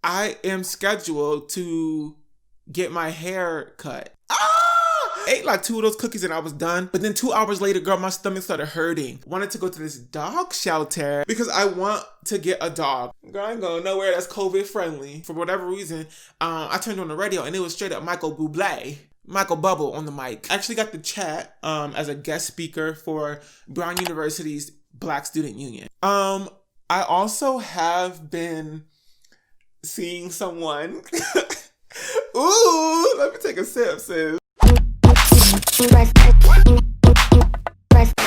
I am scheduled to get my hair cut. Ate like 2 of those cookies and I was done. But then 2 hours later, girl, my stomach started hurting. Wanted to go to this dog shelter because I want to get a dog. Girl, I ain't going nowhere that's COVID friendly. For whatever reason, I turned on the radio and it was straight up Michael Bubble on the mic. I actually got the chat as a guest speaker for Brown University's Black Student Union. I also have been seeing someone. Ooh, let me take a sip, sis.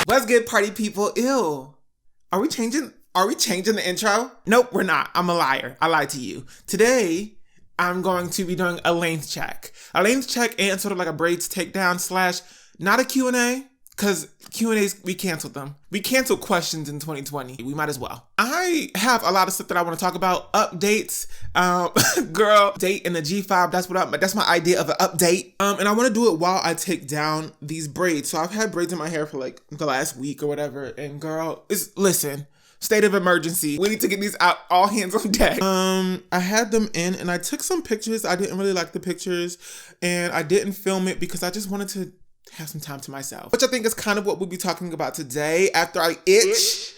What's good, party people? Ew. Are we changing the intro? Nope, we're not. I'm a liar. I lied to you. Today, I'm going to be doing a length check. A length check and sort of like a braids takedown / not a Q&A, because Q&As, we canceled them. We canceled questions in 2020. We might as well. I have a lot of stuff that I want to talk about. Updates. Girl, date in the G5. That's my idea of an update. And I want to do it while I take down these braids. So I've had braids in my hair for like the last week or whatever. And girl, listen, state of emergency. We need to get these out, all hands on deck. I had them in and I took some pictures. I didn't really like the pictures and I didn't film it because I just wanted to have some time to myself, which I think is kind of what we'll be talking about today after I itch.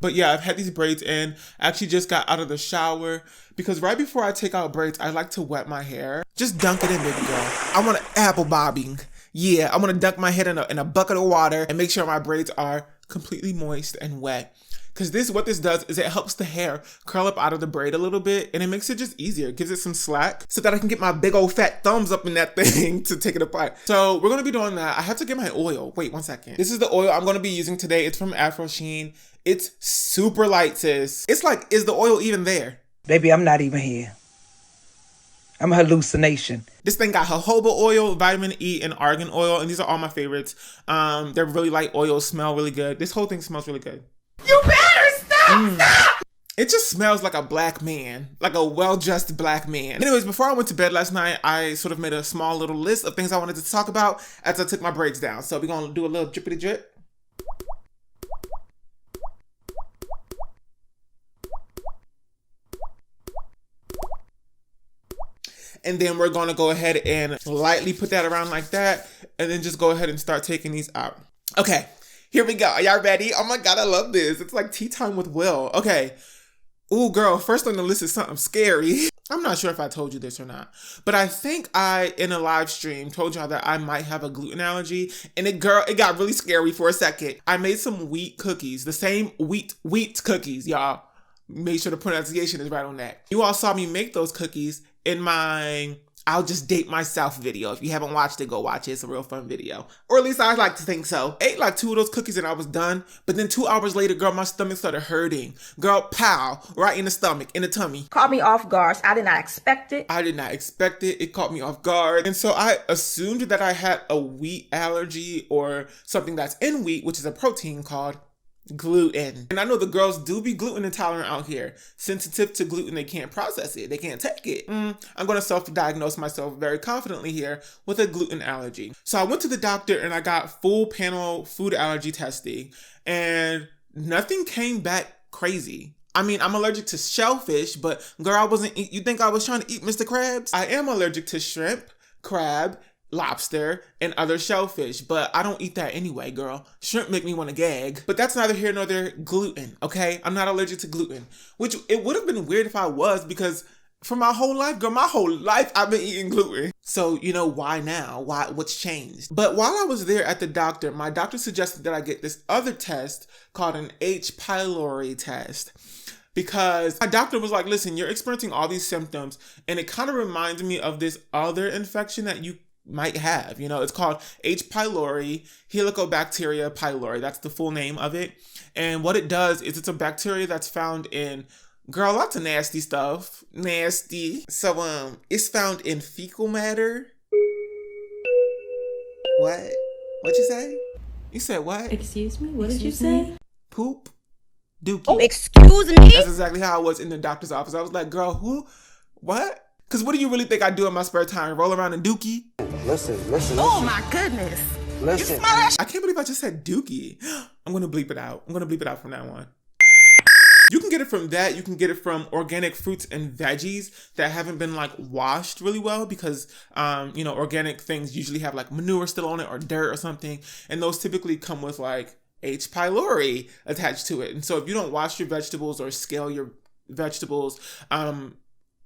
But yeah, I've had these braids in. I actually just got out of the shower because right before I take out braids, I like to wet my hair. Just dunk it in, baby girl. I want an apple bobbing. Yeah, I want to dunk my head in a bucket of water and make sure my braids are completely moist and wet. Because what this does is it helps the hair curl up out of the braid a little bit and it makes it just easier. It gives it some slack so that I can get my big old fat thumbs up in that thing to take it apart. So we're going to be doing that. I have to get my oil. Wait 1 second. This is the oil I'm going to be using today. It's from Afro Sheen. It's super light, sis. It's like, is the oil even there? Baby, I'm not even here. I'm a hallucination. This thing got jojoba oil, vitamin E, and argan oil. And these are all my favorites. They're really light oils, smell really good. This whole thing smells really good. You better stop! It just smells like a black man, like a well-dressed black man. Anyways, before I went to bed last night, I sort of made a small little list of things I wanted to talk about as I took my braids down. So we're going to do a little drippity drip. And then we're going to go ahead and lightly put that around like that. And then just go ahead and start taking these out. Okay. Here we go. Are y'all ready? Oh my God, I love this. It's like tea time with Will. Okay. Ooh, girl, first on the list is something scary. I'm not sure if I told you this or not, but I think in a live stream, told y'all that I might have a gluten allergy. And it got really scary for a second. I made some wheat cookies, the same wheat cookies, y'all. Make sure the pronunciation is right on that. You all saw me make those cookies in my I'll Just Date Myself video. If you haven't watched it, go watch it. It's a real fun video. Or at least I like to think so. Ate like 2 of those cookies and I was done. But then 2 hours later, girl, my stomach started hurting. Girl, pow, right in the stomach, in the tummy. Caught me off guard. I did not expect it. I did not expect it. It caught me off guard. And so I assumed that I had a wheat allergy or something that's in wheat, which is a protein called gluten. And I know the girls do be gluten intolerant out here. Sensitive to gluten, they can't process it. They can't take it. I'm going to self-diagnose myself very confidently here with a gluten allergy. So I went to the doctor and I got full panel food allergy testing and nothing came back crazy. I mean, I'm allergic to shellfish, but girl, you think I was trying to eat Mr. Krabs? I am allergic to shrimp, crab, lobster, and other shellfish, but I don't eat that anyway, girl. Shrimp make me want to gag. But that's neither here nor there. Gluten, okay? I'm not allergic to gluten, which it would have been weird if I was because for my whole life, girl, my whole life I've been eating gluten. So, you know, why now? What's changed? But while I was there at the doctor, my doctor suggested that I get this other test called an H. pylori test. Because my doctor was like, listen, you're experiencing all these symptoms, and it kind of reminds me of this other infection that you might have. You know, it's called H. pylori, Helicobacteria pylori. That's the full name of it. And what it does is it's a bacteria that's found in, girl, lots of nasty stuff. Nasty. So, it's found in fecal matter. What? What'd you say? You said what? Excuse me? What did you say? Poop. Dookie. Oh, excuse me? That's exactly how I was in the doctor's office. I was like, girl, who? What? Because what do you really think I do in my spare time? Roll around in dookie? Listen. Oh my goodness. Listen. You smell that? I can't believe I just said dookie. I'm going to bleep it out. I'm going to bleep it out from now on. You can get it from that. You can get it from organic fruits and veggies that haven't been like washed really well because, you know, organic things usually have like manure still on it or dirt or something. And those typically come with like H. pylori attached to it. And so if you don't wash your vegetables or scale your vegetables,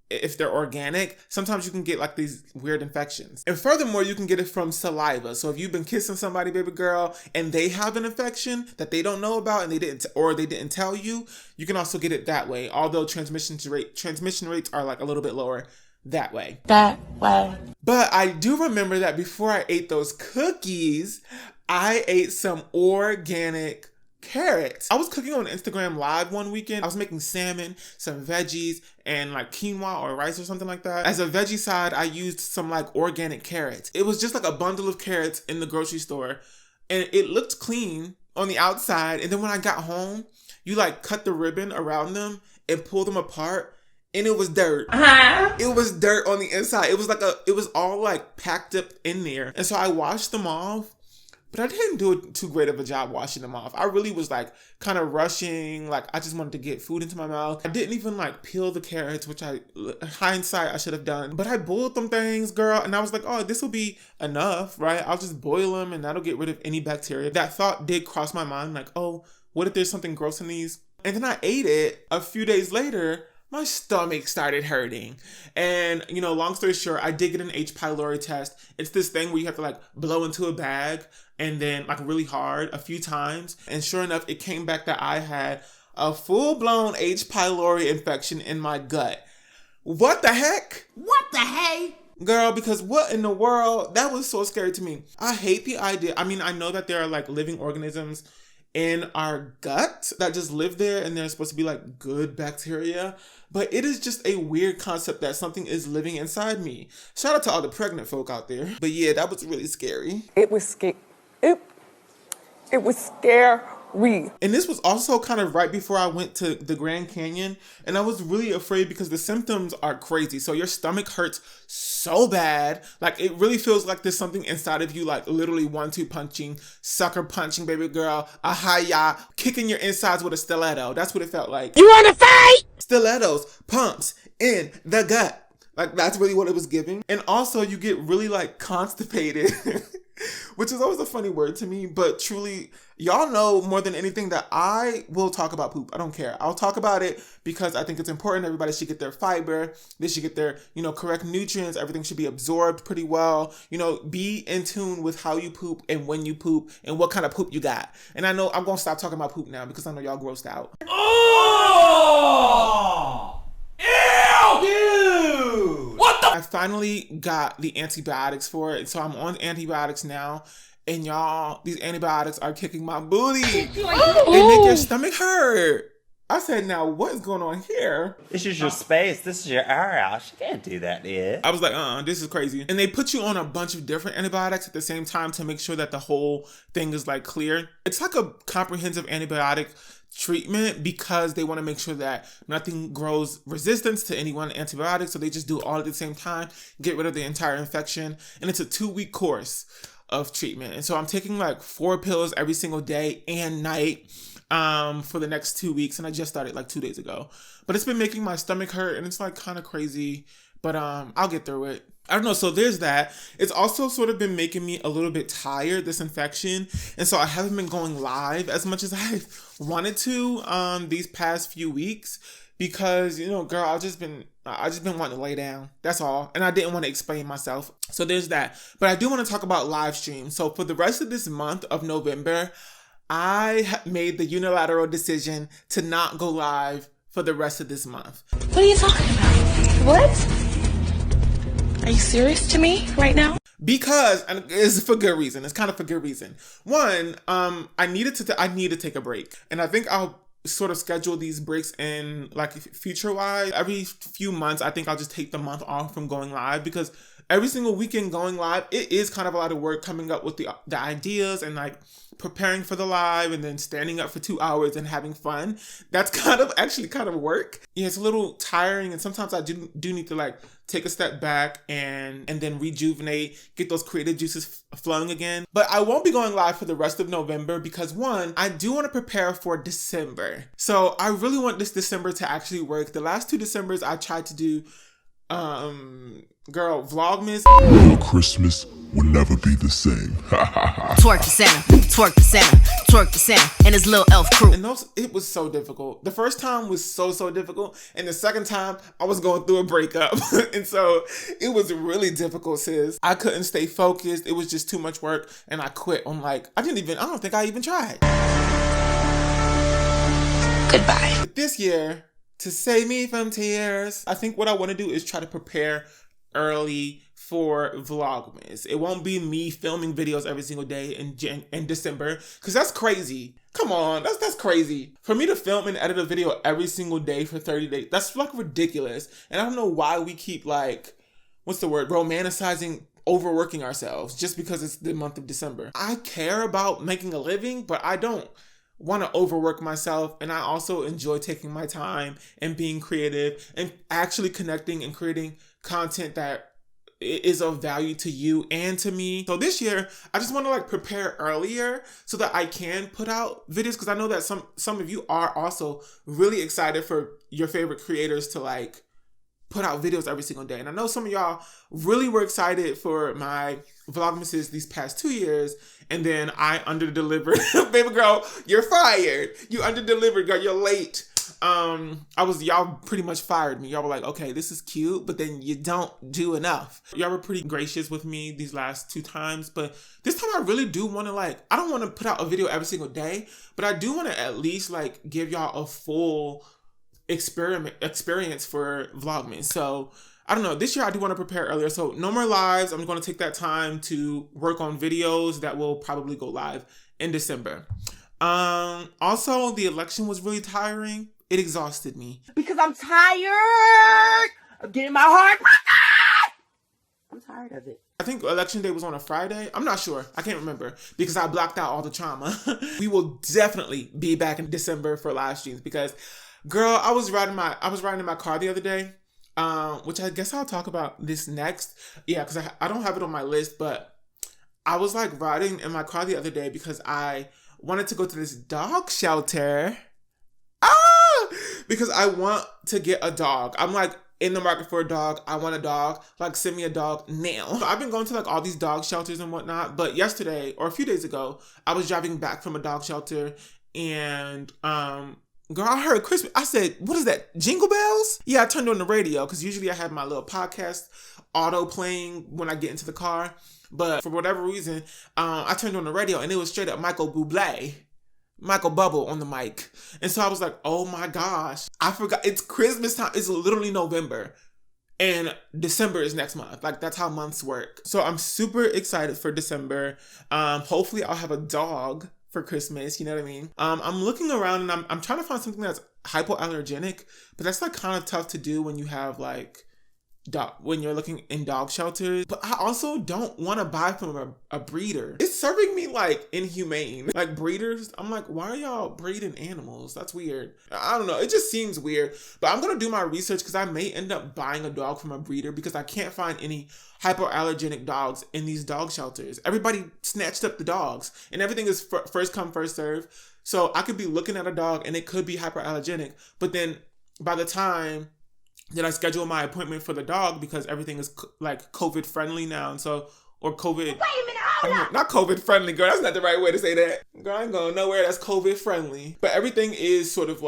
if they're organic, sometimes you can get like these weird infections. And furthermore, you can get it from saliva. So if you've been kissing somebody, baby girl, and they have an infection that they don't know about and they didn't tell you, you can also get it that way. Although transmission rates are like a little bit lower that way. But I do remember that before I ate those cookies, I ate some organic carrots. I was cooking on Instagram Live one weekend. I was making salmon, some veggies, and like quinoa or rice or something like that. As a veggie side, I used some like organic carrots. It was just like a bundle of carrots in the grocery store, and it looked clean on the outside. And then when I got home, you like cut the ribbon around them and pull them apart, and it was dirt. It was dirt on the inside. It was all like packed up in there. And so I washed them off. But I didn't do too great of a job washing them off. I really was like kind of rushing. Like I just wanted to get food into my mouth. I didn't even like peel the carrots, which hindsight I should have done. But I boiled them things, girl. And I was like, oh, this will be enough, right? I'll just boil them and that'll get rid of any bacteria. That thought did cross my mind. Like, oh, what if there's something gross in these? And then I ate it. A few days later, my stomach started hurting. And, you know, long story short, I did get an H. pylori test. It's this thing where you have to like blow into a bag and then like really hard a few times. And sure enough, it came back that I had a full-blown H. pylori infection in my gut. What the heck? What the hey? Girl, because what in the world? That was so scary to me. I hate the idea. I mean, I know that there are like living organisms in our gut that just live there and they're supposed to be like good bacteria, but it is just a weird concept that something is living inside me. Shout out to all the pregnant folk out there. But yeah, that was really scary. It was scary. It was scary. And this was also kind of right before I went to the Grand Canyon, and I was really afraid because the symptoms are crazy. So your stomach hurts so bad, like it really feels like there's something inside of you, like literally 1-2 punching, sucker punching, baby girl, ahaya, kicking your insides with a stiletto. That's what it felt like. You wanna fight? Stilettos, pumps in the gut. Like that's really what it was giving. And also you get really like constipated, which is always a funny word to me, but truly, y'all know more than anything that I will talk about poop. I don't care. I'll talk about it because I think it's important. Everybody should get their fiber. They should get their, you know, correct nutrients. Everything should be absorbed pretty well. You know, be in tune with how you poop and when you poop and what kind of poop you got. And I know I'm going to stop talking about poop now because I know y'all grossed out. Oh! Ew! What the? I finally got the antibiotics for it. So I'm on antibiotics now. And y'all, these antibiotics are kicking my booty. They make your stomach hurt. I said, now what is going on here? This is your space. This is your area. She can't do that, dude. I was like, this is crazy. And they put you on a bunch of different antibiotics at the same time to make sure that the whole thing is like clear. It's like a comprehensive antibiotic treatment because they want to make sure that nothing grows resistance to any one antibiotic. So they just do it all at the same time, get rid of the entire infection. And it's a 2-week course of treatment. And so I'm taking like 4 pills every single day and night for the next 2 weeks. And I just started like 2 days ago. But it's been making my stomach hurt and it's like kind of crazy. But I'll get through it. I don't know. So there's that. It's also sort of been making me a little bit tired, this infection. And so I haven't been going live as much as I wanted to these past few weeks. Because, you know, girl, I just been wanting to lay down. That's all. And I didn't want to explain myself. So there's that. But I do want to talk about live streams. So for the rest of this month of November, I made the unilateral decision to not go live for the rest of this month. What are you talking about? What? Are you serious to me right now? Because, and it's for good reason. It's kind of for good reason. One, I need to take a break. And I think I'll sort of schedule these breaks in like future wise. Every few months, I think I'll just take the month off from going live because every single weekend going live, it is kind of a lot of work coming up with the ideas and like preparing for the live and then standing up for 2 hours and having fun. That's kind of work. Yeah, it's a little tiring, and sometimes I do need to like take a step back and then rejuvenate, get those creative juices flowing again. But I won't be going live for the rest of November because one, I do want to prepare for December. So I really want this December to actually work. The last 2 Decembers I tried to do Vlogmas. Your Christmas will never be the same. Twerk the Santa, twerk the Santa, twerk the Santa, and his little elf crew. And it was so difficult. The first time was so difficult, and the second time I was going through a breakup, and so it was really difficult, sis. I couldn't stay focused. It was just too much work, and I quit on I don't think I even tried. Goodbye. But this year, to save me from tears, I think what I want to do is try to prepare early for Vlogmas. It won't be me filming videos every single day in December, because that's crazy. Come on, that's crazy. For me to film and edit a video every single day for 30 days, that's like ridiculous. And I don't know why we keep romanticizing overworking ourselves just because it's the month of December. I care about making a living, but I don't want to overwork myself, and I also enjoy taking my time and being creative and actually connecting and creating content that is of value to you and to me. So this year, I just want to prepare earlier so that I can put out videos, because I know that some of you are also really excited for your favorite creators to put out videos every single day. And I know some of y'all really were excited for my Vlogmases these past 2 years, and then I under-delivered. Baby girl, you're fired. You under-delivered, girl, you're late. Y'all pretty much fired me. Y'all were like, okay, this is cute, but then you don't do enough. Y'all were pretty gracious with me these last 2 times, but this time I really do want to I don't want to put out a video every single day, but I do want to at least give y'all a full experience for Vlogmas. So I don't know, this year I do want to prepare earlier. So no more lives. I'm going to take that time to work on videos that will probably go live in December. Also, the election was really tiring. It exhausted me. Because I'm tired of getting my heart. I'm tired of it. I think election day was on a Friday. I'm not sure. I can't remember because I blocked out all the trauma. We will definitely be back in December for live streams because, girl, I was riding in my car the other day, which I guess I'll talk about this next. Yeah, because I don't have it on my list, but I was riding in my car the other day because I wanted to go to this dog shelter. Because I want to get a dog. I'm in the market for a dog. I want a dog. Send me a dog now. So I've been going to all these dog shelters and whatnot. But yesterday or a few days ago, I was driving back from a dog shelter and girl, I heard Christmas. I said, what is that? Jingle bells? Yeah, I turned on the radio because usually I have my little podcast auto playing when I get into the car. But for whatever reason, I turned on the radio and it was straight up Michael Bubble on the mic. And so I was like, oh my gosh, I forgot. It's Christmas time. It's literally November. And December is next month. That's how months work. So I'm super excited for December. Hopefully I'll have a dog for Christmas. You know what I mean? I'm looking around and I'm trying to find something that's hypoallergenic. But that's kind of tough to do when you have when you're looking in dog shelters. But I also don't want to buy from a breeder. It's serving me inhumane. Breeders, I'm why are y'all breeding animals? That's weird. I don't know. It just seems weird. But I'm going to do my research because I may end up buying a dog from a breeder because I can't find any hypoallergenic dogs in these dog shelters. Everybody snatched up the dogs and everything is first come, first serve. So I could be looking at a dog and it could be hypoallergenic. But then by the time that I schedule my appointment for the dog, because everything is COVID friendly now, and so, or COVID. Wait a minute, hold up. Not COVID friendly, girl. That's not the right way to say that. Girl, I ain't going nowhere that's COVID friendly. But everything is sort of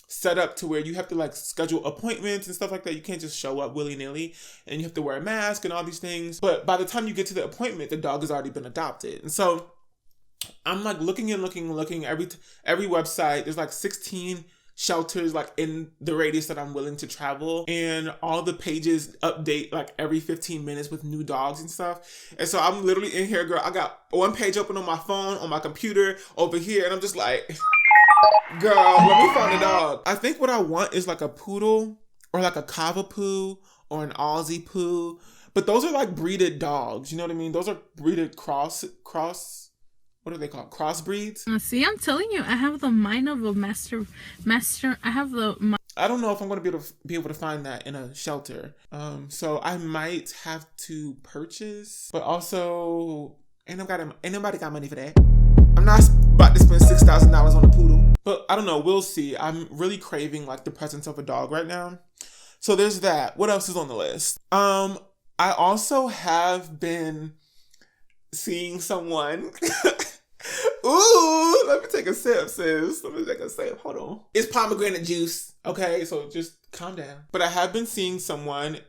set up to where you have to schedule appointments and stuff like that. You can't just show up willy nilly, and you have to wear a mask and all these things. But by the time you get to the appointment, the dog has already been adopted, and so I'm looking every website. There's 16 shelters in the radius that I'm willing to travel, and all the pages update every 15 minutes with new dogs and stuff. And so I'm literally in here, girl. I got one page open on my phone, on my computer over here, and I'm just girl, let me find a dog. I think what I want is a poodle or a Cavapoo or an Aussie poo. But those are like breeded dogs. You know what I mean? Those are breeded cross. What are they called? Crossbreeds. See, I'm telling you, I have the mind of a master. I have the. I don't know if I'm going to be able to find that in a shelter. So I might have to purchase, but also ain't nobody got money for that. I'm not about to spend $6,000 on a poodle, but I don't know. We'll see. I'm really craving like the presence of a dog right now. So there's that. What else is on the list? I also have been seeing someone. Ooh, let me take a sip, sis. Let me take a sip. Hold on. It's pomegranate juice. Okay, so just calm down. But I have been seeing someone.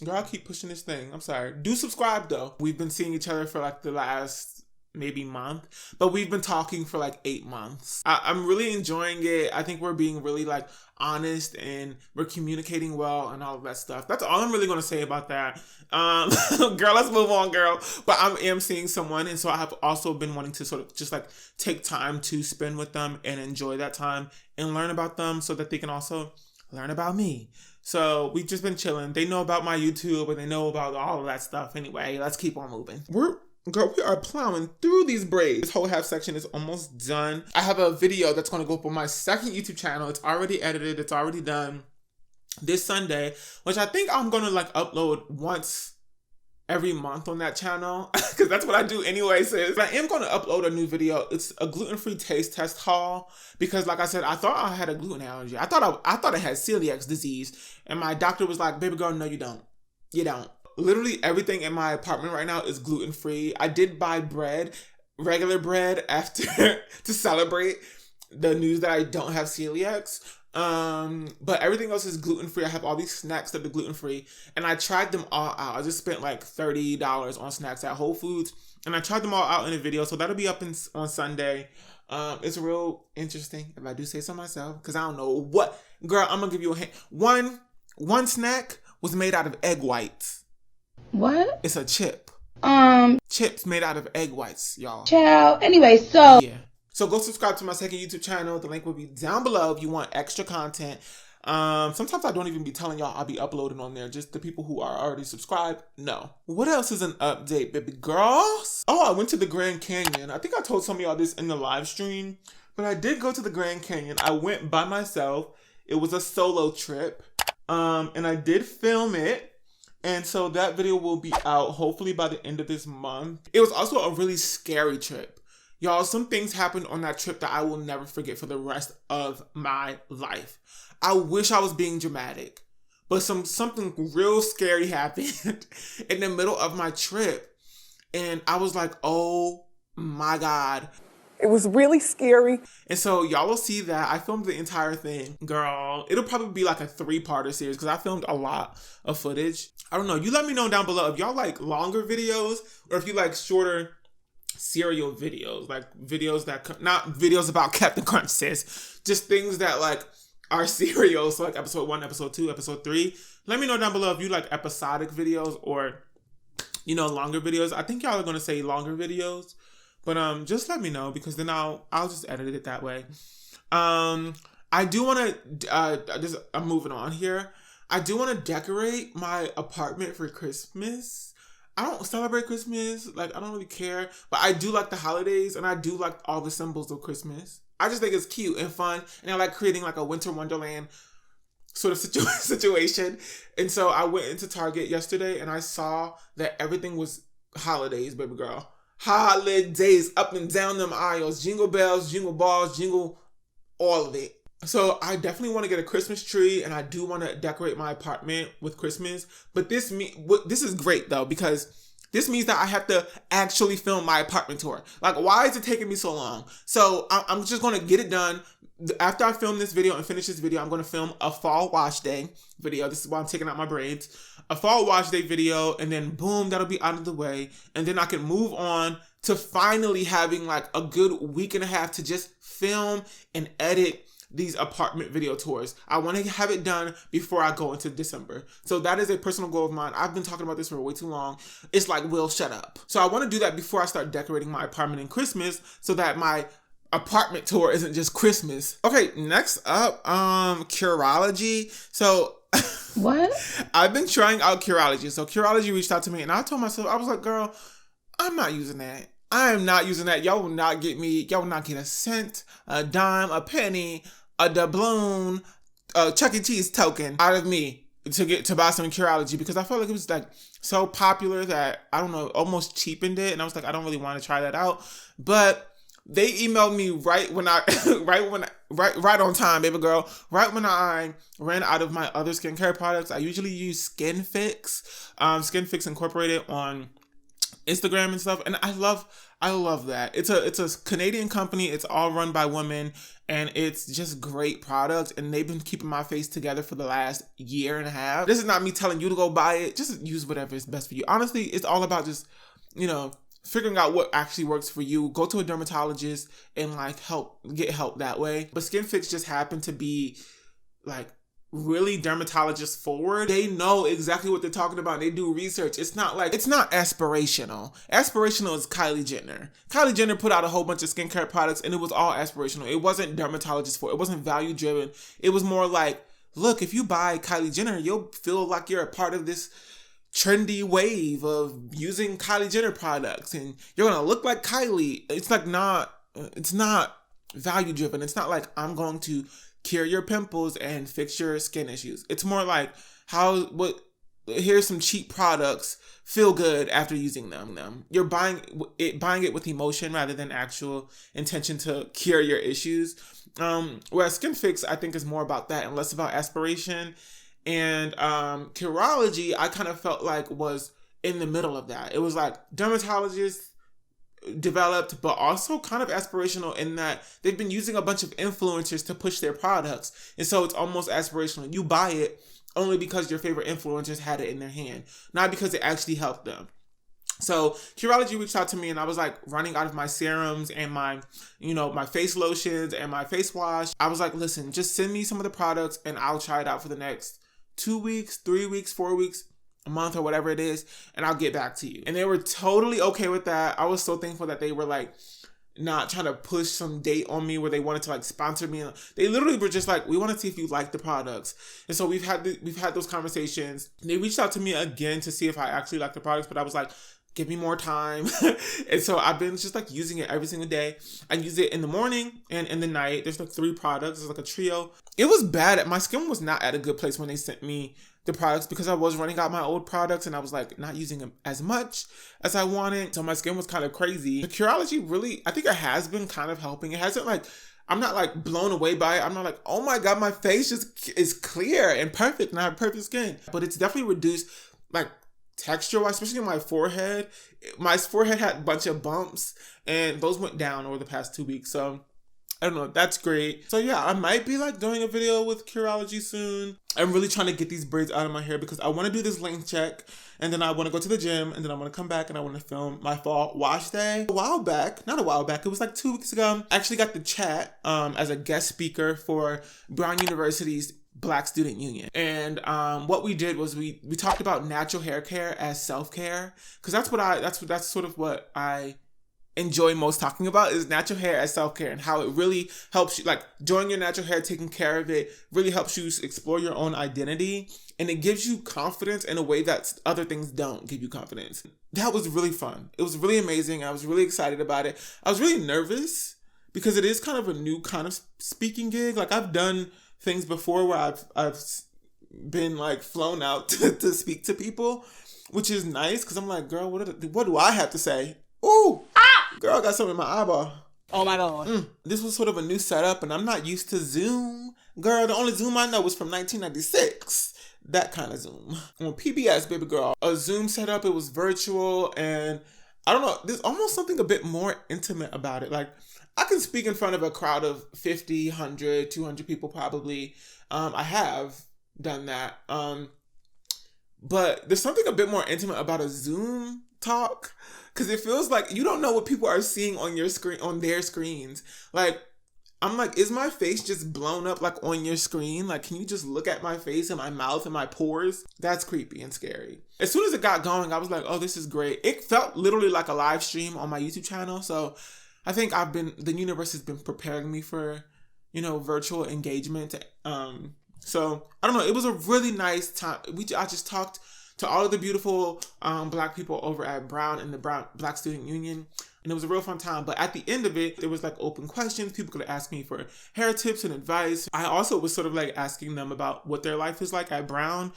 Girl, I'll keep pushing this thing. I'm sorry. Do subscribe though. We've been seeing each other for like the last maybe month, but we've been talking for like 8 months. I'm really enjoying it. I think we're being really like honest and we're communicating well and all of that stuff. That's all I'm really going to say about that. Girl, let's move on, girl. But I am seeing someone, and so I have also been wanting to sort of just like take time to spend with them and enjoy that time and learn about them so that they can also learn about me. So we've just been chilling. They know about my YouTube and they know about all of that stuff. Anyway, let's keep on moving. Girl, we are plowing through these braids. This whole half section is almost done. I have a video that's going to go up on my second YouTube channel. It's already edited. It's already done this Sunday, which I think I'm going to like upload once every month on that channel because that's what I do anyway, sis. But I am going to upload a new video. It's a gluten-free taste test haul because like I said, I thought I had a gluten allergy. I thought I had celiac disease, and my doctor was like, baby girl, no, you don't. You don't. Literally everything in my apartment right now is gluten-free. I did buy bread, regular bread, after to celebrate the news that I don't have celiacs. But everything else is gluten-free. I have all these snacks that are gluten-free, and I tried them all out. I just spent like $30 on snacks at Whole Foods, and I tried them all out in a video, so that'll be up on Sunday. It's real interesting, if I do say so myself, because I don't know what. Girl, I'm gonna give you a hint. One snack was made out of egg whites. What? It's a chip. Chips made out of egg whites, y'all. Child. Anyway, so. Yeah. So go subscribe to my second YouTube channel. The link will be down below if you want extra content. Sometimes I don't even be telling y'all I'll be uploading on there. Just the people who are already subscribed, no. What else is an update, baby girls? Oh, I went to the Grand Canyon. I think I told some of y'all this in the live stream, but I did go to the Grand Canyon. I went by myself. It was a solo trip. And I did film it. And so that video will be out hopefully by the end of this month. It was also a really scary trip. Y'all, some things happened on that trip that I will never forget for the rest of my life. I wish I was being dramatic, but something real scary happened in the middle of my trip. And I was like, oh my God. It was really scary. And so y'all will see that. I filmed the entire thing. Girl, it'll probably be like a 3-parter series because I filmed a lot of footage. I don't know. You let me know down below if y'all like longer videos or if you like shorter serial videos. Like videos that, not videos about Captain Crunch, sis. Just things that like are serials. So like episode 1, episode 2, episode 3. Let me know down below if you like episodic videos or, you know, longer videos. I think y'all are going to say longer videos. But just let me know because then I'll just edit it that way. I do want to I'm moving on here. I do want to decorate my apartment for Christmas. I don't celebrate Christmas, like I don't really care, but I do like the holidays and I do like all the symbols of Christmas. I just think it's cute and fun, and I like creating like a winter wonderland sort of situation. And so I went into Target yesterday and I saw that everything was holidays, baby girl. Holidays up and down them aisles. Jingle bells, jingle balls, jingle all of it. So I definitely want to get a Christmas tree, and I do want to decorate my apartment with Christmas. But this is great though, because this means that I have to actually film my apartment tour. Like, why is it taking me so long? So I'm just going to get it done. After I film this video and finish this video, I'm going to film a fall wash day video. This is why I'm taking out my braids. A fall wash day video, and then boom, that'll be out of the way. And then I can move on to finally having like a good week and a half to just film and edit these apartment video tours. I want to have it done before I go into December. So that is a personal goal of mine. I've been talking about this for way too long. It's like, Will, shut up. So I want to do that before I start decorating my apartment in Christmas so that my apartment tour isn't just Christmas. Okay, next up, Curology. So What? I've been trying out Curology. So Curology reached out to me and I told myself, I was like, girl, I'm not using that. I am not using that. Y'all will not get me. Y'all will not get a cent, a dime, a penny, a doubloon, a Chuck E. Cheese token out of me to buy some Curology, because I felt like it was like so popular that, I don't know, almost cheapened it. And I was like, I don't really want to try that out. But they emailed me right on time, baby girl. Right when I ran out of my other skincare products. I usually use Skin Incorporated on Instagram and stuff, and I love that. It's a Canadian company. It's all run by women, and it's just great products, and they've been keeping my face together for the last year and a half. This is not me telling you to go buy it. Just use whatever is best for you. Honestly, it's all about just, figuring out what actually works for you. Go to a dermatologist and get help that way. But Skin Fix just happened to be like really dermatologist forward. They know exactly what they're talking about. They do research. It's not aspirational. Aspirational is Kylie Jenner. Kylie Jenner put out a whole bunch of skincare products and it was all aspirational. It wasn't dermatologist forward. It wasn't value driven. It was more like, look, if you buy Kylie Jenner, you'll feel like you're a part of this trendy wave of using Kylie Jenner products and you're gonna look like Kylie. It's not value driven. It's not like I'm going to cure your pimples and fix your skin issues. It's more like here's some cheap products, feel good after using them. You're buying it with emotion rather than actual intention to cure your issues. Whereas Skin Fix, I think, is more about that and less about aspiration. And Curology, I kind of felt like was in the middle of that. It was like dermatologists developed, but also kind of aspirational in that they've been using a bunch of influencers to push their products. And so it's almost aspirational. You buy it only because your favorite influencers had it in their hand, not because it actually helped them. So Curology reached out to me and I was like running out of my serums and my face lotions and my face wash. I was like, listen, just send me some of the products and I'll try it out for the next 2 weeks, 3 weeks, 4 weeks, a month, or whatever it is, and I'll get back to you. And they were totally okay with that. I was so thankful that they were like not trying to push some date on me where they wanted to like sponsor me. They literally were just like, we want to see if you like the products. And so we've had those conversations. They reached out to me again to see if I actually like the products, but I was like, give me more time. And so I've been just like using it every single day. I use it in the morning and in the night. There's like 3 products. It's like a trio. It was bad. My skin was not at a good place when they sent me the products because I was running out my old products and I was like not using them as much as I wanted. So my skin was kind of crazy. The Curology really, I think it has been kind of helping. It hasn't like, I'm not like blown away by it. I'm not like, oh my God, my face just is clear and perfect and I have perfect skin. But it's definitely reduced like texture-wise, especially on my forehead. My forehead had a bunch of bumps and those went down over the past 2 weeks. So I don't know, that's great. So yeah, I might be like doing a video with Curology soon. I'm really trying to get these braids out of my hair because I want to do this length check and then I want to go to the gym and then I want to come back and I want to film my fall wash day. Not a while back, it was like 2 weeks ago. I actually got the chat as a guest speaker for Brown University's Black Student Union. And what we did was we talked about natural hair care as self-care, because that's sort of what I enjoy most talking about, is natural hair as self-care and how it really helps you, like doing your natural hair, taking care of it, really helps you explore your own identity, and it gives you confidence in a way that other things don't give you confidence. That was really fun. It was really amazing. I was really excited about it. I was really nervous because it is kind of a new kind of speaking gig. Like I've done things before where I've been like flown out to speak to people, which is nice because I'm like, girl, what do I have to say? Ooh, girl, I got something in my eyeball. Oh my God. This was sort of a new setup and I'm not used to Zoom. Girl, the only Zoom I know was from 1996. That kind of Zoom. On PBS, baby girl. A Zoom setup, it was virtual and I don't know, there's almost something a bit more intimate about it. Like I can speak in front of a crowd of 50, 100, 200 people probably. I have done that. But there's something a bit more intimate about a Zoom talk because it feels like you don't know what people are seeing on your screen, on their screens. Like, I'm like, is my face just blown up like on your screen? Like, can you just look at my face and my mouth and my pores? That's creepy and scary. As soon as it got going, I was like, oh, this is great. It felt literally like a live stream on my YouTube channel. So I think the universe has been preparing me for, virtual engagement So I don't know. It was a really nice time. I just talked to all of the beautiful Black people over at Brown and the Black Student Union. And it was a real fun time. But at the end of it, there was like open questions. People could ask me for hair tips and advice. I also was sort of like asking them about what their life is like at Brown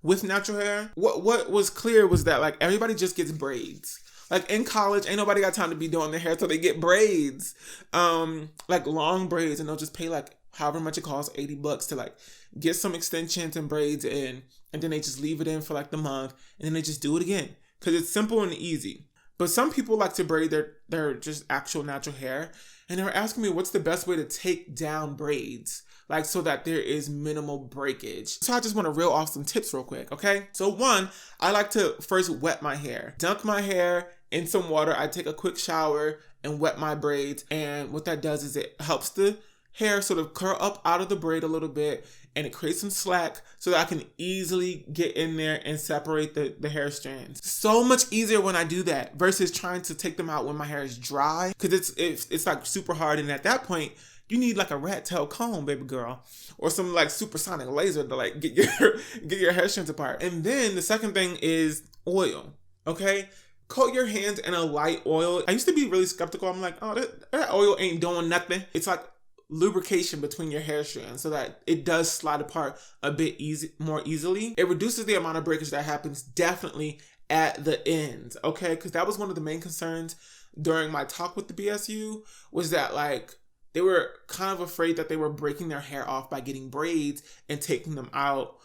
with natural hair. What was clear was that like everybody just gets braids. Like in college, ain't nobody got time to be doing their hair, so they get braids, like long braids, and they'll just pay like however much it costs, $80 to like get some extensions and braids in, and then they just leave it in for like the month, and then they just do it again because it's simple and easy. But some people like to braid their just actual natural hair, and they were asking me what's the best way to take down braids, like so that there is minimal breakage. So I just want to reel off some tips real quick, okay? So one, I like to first wet my hair, dunk my hair in some water. I take a quick shower and wet my braids, and what that does is it helps the hair sort of curl up out of the braid a little bit, and it creates some slack so that I can easily get in there and separate the hair strands. So much easier when I do that versus trying to take them out when my hair is dry, because it's like super hard, and at that point you need like a rat tail comb, baby girl, or some like supersonic laser to like get your hair strands apart. And then the second thing is oil, okay? Coat your hands in a light oil. I used to be really skeptical. I'm like, oh, that oil ain't doing nothing. It's like lubrication between your hair strands so that it does slide apart a bit more easily. It reduces the amount of breakage that happens definitely at the ends, okay? Because that was one of the main concerns during my talk with the BSU, was that like they were kind of afraid that they were breaking their hair off by getting braids and taking them out.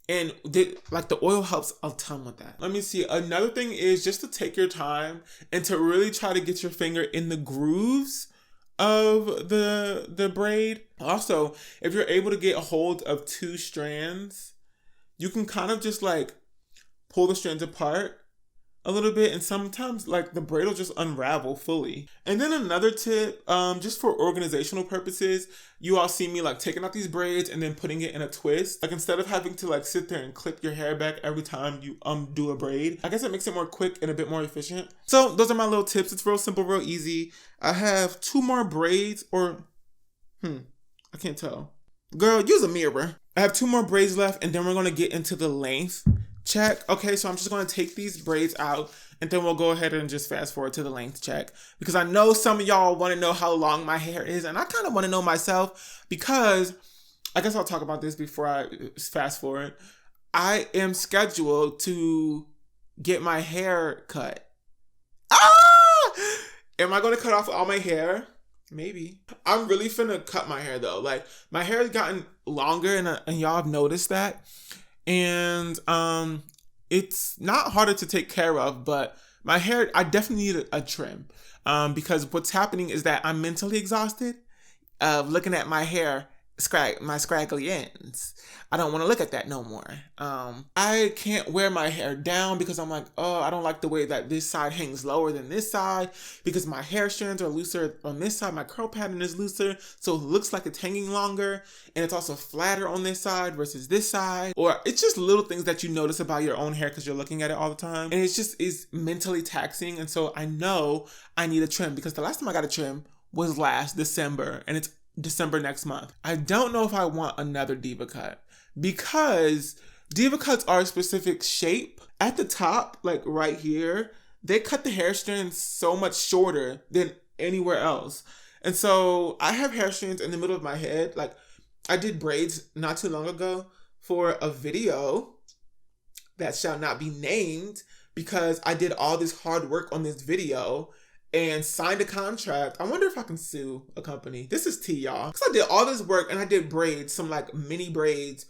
And the oil helps a ton with that. Let me see. Another thing is just to take your time and to really try to get your finger in the grooves of the braid. Also, if you're able to get a hold of two strands, you can kind of just like pull the strands apart a little bit, and sometimes like the braid will just unravel fully. And then another tip, just for organizational purposes, you all see me like taking out these braids and then putting it in a twist. Like instead of having to like sit there and clip your hair back every time you do a braid, I guess it makes it more quick and a bit more efficient. So those are my little tips. It's real simple, real easy. I have 2 more braids, or I can't tell. Girl, use a mirror. I have 2 more braids left, and then we're gonna get into the length check. Okay, so I'm just going to take these braids out, and then we'll go ahead and just fast forward to the length check, because I know some of y'all want to know how long my hair is, and I kind of want to know myself, because I guess I'll talk about this before I fast forward. I am scheduled to get my hair cut. Am I going to cut off all my hair? Maybe. I'm really finna cut my hair though. Like my hair has gotten longer, and y'all have noticed that. And it's not harder to take care of, but my hair, I definitely need a trim, because what's happening is that I'm mentally exhausted of looking at my hair, my scraggly ends. I don't want to look at that no more. I can't wear my hair down because I'm like, oh, I don't like the way that this side hangs lower than this side, because my hair strands are looser on this side. My curl pattern is looser, so it looks like it's hanging longer, and it's also flatter on this side versus this side. Or it's just little things that you notice about your own hair because you're looking at it all the time, and is mentally taxing. And so I know I need a trim, because the last time I got a trim was last December, and it's December next month. I don't know if I want another diva cut, because diva cuts are a specific shape. At the top, like right here, they cut the hair strands so much shorter than anywhere else. And so I have hair strands in the middle of my head. Like I did braids not too long ago for a video that shall not be named, because I did all this hard work on this video and signed a contract. I wonder if I can sue a company. This is tea, y'all. Because I did all this work and I did braids, some like mini braids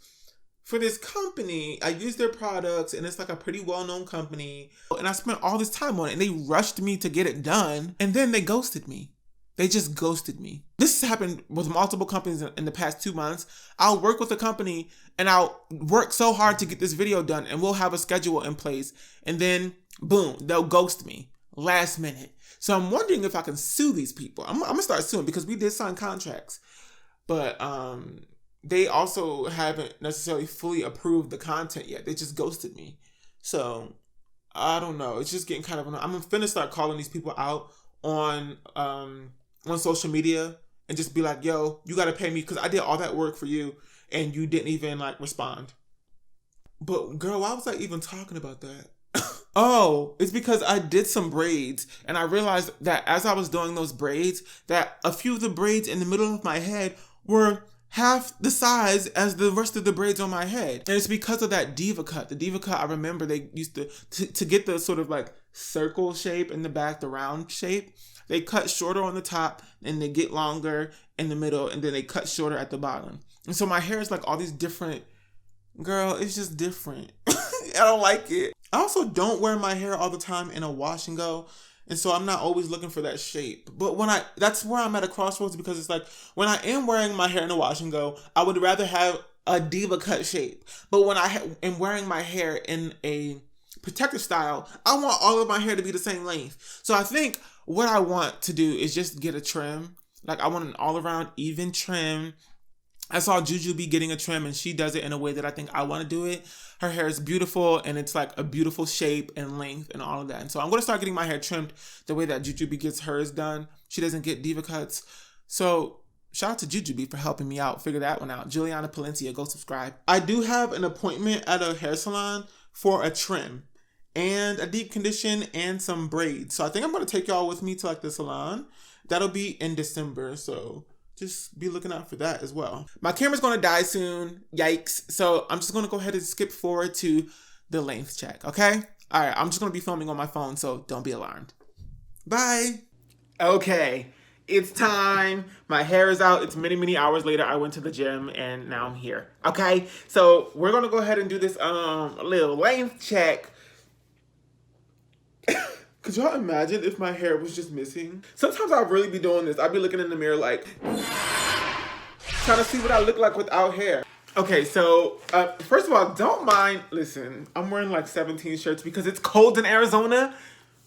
for this company. I used their products, and it's like a pretty well-known company. And I spent all this time on it, and they rushed me to get it done. And then they ghosted me. They just ghosted me. This has happened with multiple companies in the past 2 months. I'll work with a company and I'll work so hard to get this video done, and we'll have a schedule in place. And then boom, they'll ghost me last minute. So I'm wondering if I can sue these people. I'm gonna start suing, because we did sign contracts, but they also haven't necessarily fully approved the content yet. They just ghosted me. So I don't know. It's just getting kind of annoying. I'm finna start calling these people out on social media and just be like, yo, you gotta pay me, because I did all that work for you and you didn't even like respond. But girl, why was I even talking about that? Oh, it's because I did some braids and I realized that as I was doing those braids, that a few of the braids in the middle of my head were half the size as the rest of the braids on my head. And it's because of that diva cut. The diva cut, I remember they used to get the sort of like circle shape in the back, the round shape. They cut shorter on the top and they get longer in the middle and then they cut shorter at the bottom. And so my hair is like all these different, girl, it's just different. I don't like it. I also don't wear my hair all the time in a wash and go. And so I'm not always looking for that shape. But that's where I'm at a crossroads, because it's like when I am wearing my hair in a wash and go, I would rather have a diva cut shape. But when I am wearing my hair in a protective style, I want all of my hair to be the same length. So I think what I want to do is just get a trim. Like I want an all around even trim. I saw Juju be getting a trim and she does it in a way that I think I want to do it. Her hair is beautiful and it's like a beautiful shape and length and all of that. And so I'm going to start getting my hair trimmed the way that Juju gets hers done. She doesn't get diva cuts. So shout out to Juju for helping me out. Figure that one out. Juliana Palencia, go subscribe. I do have an appointment at a hair salon for a trim and a deep condition and some braids. So I think I'm going to take y'all with me to like the salon. That'll be in December. So just be looking out for that as well. My camera's going to die soon. Yikes. So I'm just going to go ahead and skip forward to the length check. Okay? All right. I'm just going to be filming on my phone, so don't be alarmed. Bye. Okay. It's time. My hair is out. It's many, many hours later. I went to the gym and now I'm here. Okay? So we're going to go ahead and do this little length check. Could y'all imagine if my hair was just missing? Sometimes I'll really be doing this. I'll be looking in the mirror like, trying to see what I look like without hair. Okay, so first of all, don't mind. Listen, I'm wearing like 17 shirts because it's cold in Arizona.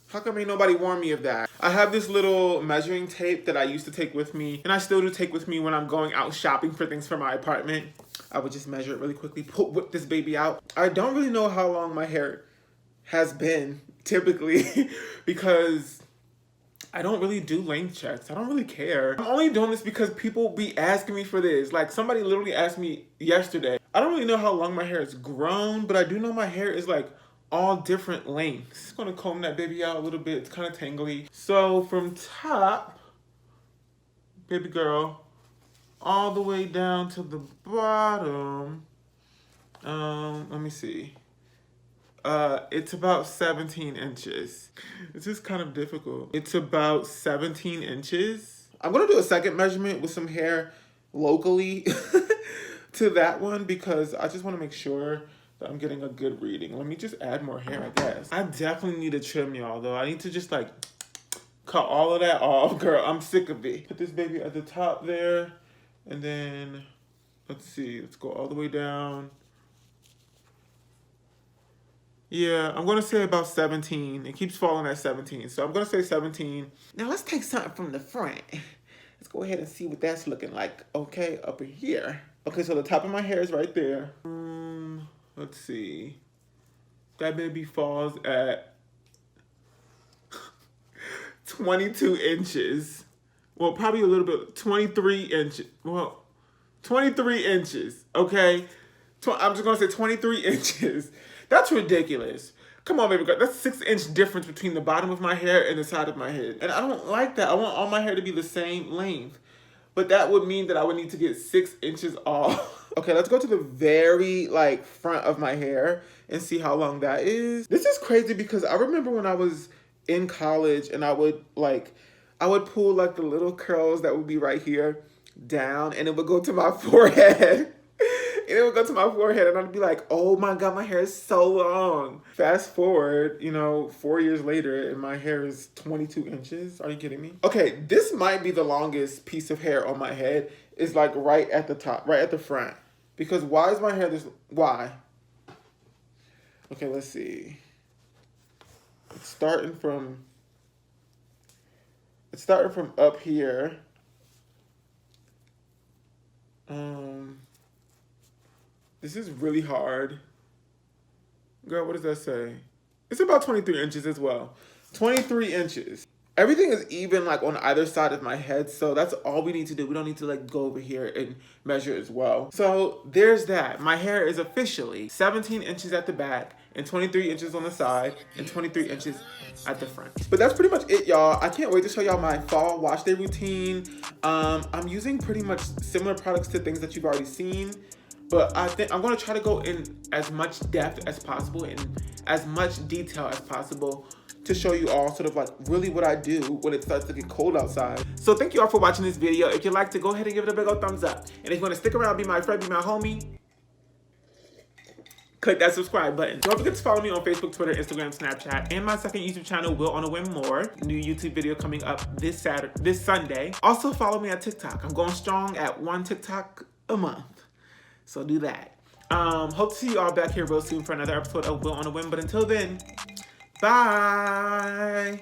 How come ain't nobody warned me of that? I have this little measuring tape that I used to take with me, and I still do take with me when I'm going out shopping for things for my apartment. I would just measure it really quickly, whip this baby out. I don't really know how long my hair has been typically because I don't really do length checks. I don't really care. I'm only doing this because people be asking me for this. Like somebody literally asked me yesterday. I don't really know how long my hair has grown, but I do know my hair is like all different lengths. Just gonna comb that baby out a little bit. It's kind of tangly. So from top, baby girl, all the way down to the bottom. Let me see. It's about 17 inches. It's just kind of difficult. It's about 17 inches. I'm gonna do a second measurement with some hair locally to that one because I just wanna make sure that I'm getting a good reading. Let me just add more hair, I guess. I definitely need to trim y'all though. I need to just like cut all of that off. Girl, I'm sick of it. Put this baby at the top there and then, let's see, let's go all the way down. Yeah, I'm going to say about 17. It keeps falling at 17. So I'm going to say 17. Now let's take something from the front. Let's go ahead and see what that's looking like. Okay, up here. Okay, so the top of my hair is right there. Let's see. That baby falls at 22 inches. Well, probably a little bit, 23 inches. Well, 23 inches, okay? I'm just going to say 23 inches. That's ridiculous. Come on, baby girl. That's a 6-inch difference between the bottom of my hair and the side of my head. And I don't like that. I want all my hair to be the same length. But that would mean that I would need to get 6 inches off. Okay, let's go to the very, like, front of my hair and see how long that is. This is crazy because I remember when I was in college and I would pull, like, the little curls that would be right here down and it would go to my forehead. And it would go to my forehead and I'd be like, oh my God, my hair is so long. Fast forward, 4 years later and my hair is 22 inches. Are you kidding me? Okay, this might be the longest piece of hair on my head. It's like right at the top, right at the front. Because why is my hair this, why? Okay, let's see. It's starting from up here. This is really hard. Girl, what does that say? It's about 23 inches as well. 23 inches. Everything is even like on either side of my head, so that's all we need to do. We don't need to like go over here and measure as well. So there's that. My hair is officially 17 inches at the back and 23 inches on the side and 23 inches at the front. But that's pretty much it, y'all. I can't wait to show y'all my fall wash day routine. I'm using pretty much similar products to things that you've already seen, but I think I'm gonna try to go in as much depth as possible and as much detail as possible to show you all sort of like really what I do when it starts to get cold outside. So thank you all for watching this video. If you like to, go ahead and give it a big old thumbs up. And if you want to stick around, be my friend, be my homie, click that subscribe button. Don't forget to follow me on Facebook, Twitter, Instagram, Snapchat, and my second YouTube channel, WillOnAWhim More. New YouTube video coming up this Sunday. Also follow me on TikTok. I'm going strong at 1 TikTok a month. So do that. Hope to see you all back here real soon for another episode of WillOnAWhim. But until then, bye.